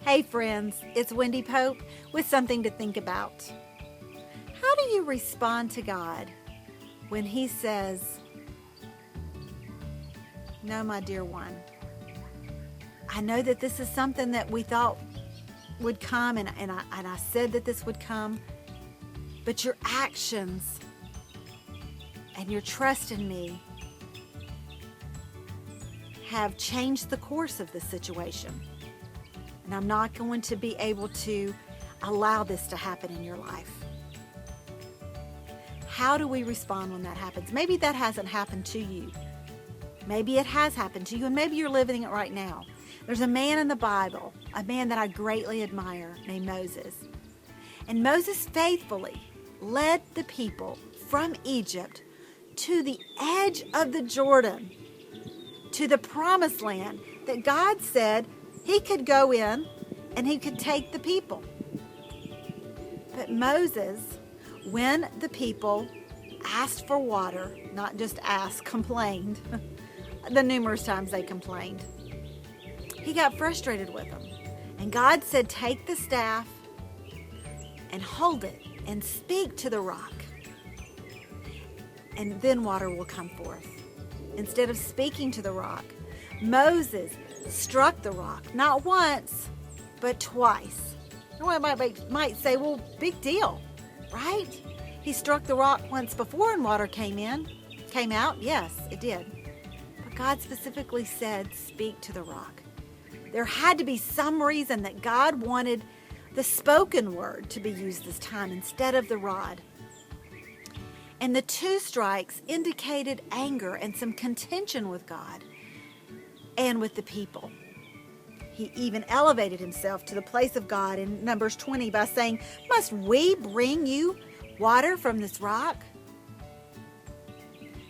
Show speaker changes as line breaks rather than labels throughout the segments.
Hey friends, it's Wendy Pope with something to think about. How do you respond to God when He says, "No, my dear one, I know that this is something that we thought would come, and I said that this would come, but your actions and your trust in me have changed the course of this situation. And I'm not going to be able to allow this to happen in your life." How do we respond when that happens? Maybe that hasn't happened to you. Maybe it has happened to you, and maybe you're living it right now. There's a man in the Bible, a man that I greatly admire, named Moses. And Moses faithfully led the people from Egypt to the edge of the Jordan, to the promised land that God said He could go in and He could take the people. But Moses, when the people asked for water, not just asked, complained, the numerous times they complained, he got frustrated with them. And God said, "Take the staff and hold it and speak to the rock, and then water will come forth." Instead of speaking to the rock, Moses struck the rock, not once, but twice. One might say, well, big deal, right? He struck the rock once before and water came out. Yes, it did. But God specifically said, speak to the rock. There had to be some reason that God wanted the spoken word to be used this time instead of the rod. And the two strikes indicated anger and some contention with God and with the people. He even elevated himself to the place of God in Numbers 20 by saying, "Must we bring you water from this rock?"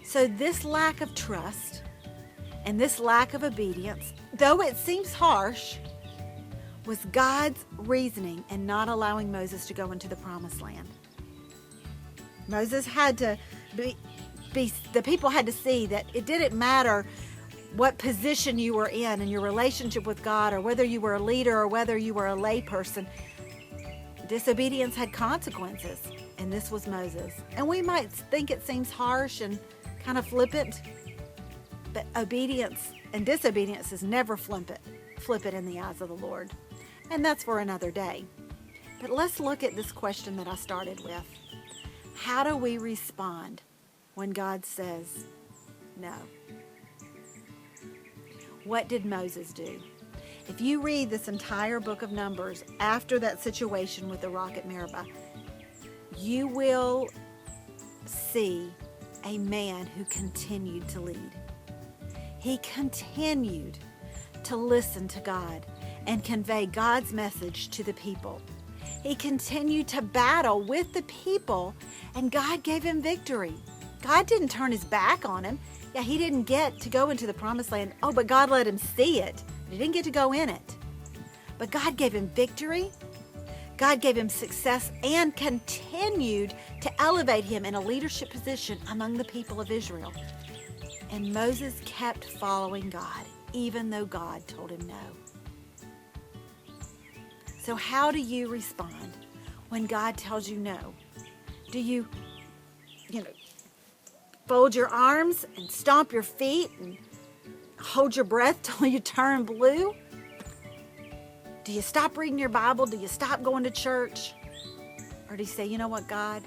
So this lack of trust and this lack of obedience, though it seems harsh, was God's reasoning in not allowing Moses to go into the promised land. Moses had to the people had to see that it didn't matter what position you were in your relationship with God, or whether you were a leader or whether you were a lay person. Disobedience had consequences, and this was Moses. And we might think it seems harsh and kind of flippant, but obedience and disobedience is never flippant in the eyes of the Lord. And that's for another day. But let's look at this question that I started with. How do we respond when God says no? What did Moses do? If you read this entire book of Numbers after that situation with the rock at Meribah, you will see a man who continued to lead. He continued to listen to God and convey God's message to the people. He continued to battle with the people, and God gave him victory. God didn't turn His back on him. Yeah, he didn't get to go into the promised land. Oh, but God let him see it. He didn't get to go in it. But God gave him victory. God gave him success and continued to elevate him in a leadership position among the people of Israel. And Moses kept following God, even though God told him no. So how do you respond when God tells you no? Do you fold your arms and stomp your feet and hold your breath till you turn blue? Do you stop reading your Bible? Do you stop going to church? Or do you say, "You know what, God?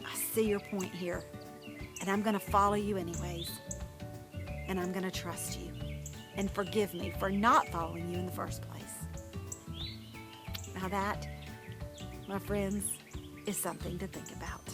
I see your point here, and I'm going to follow you anyways, and I'm going to trust you, and forgive me for not following you in the first place." Now that, my friends, is something to think about.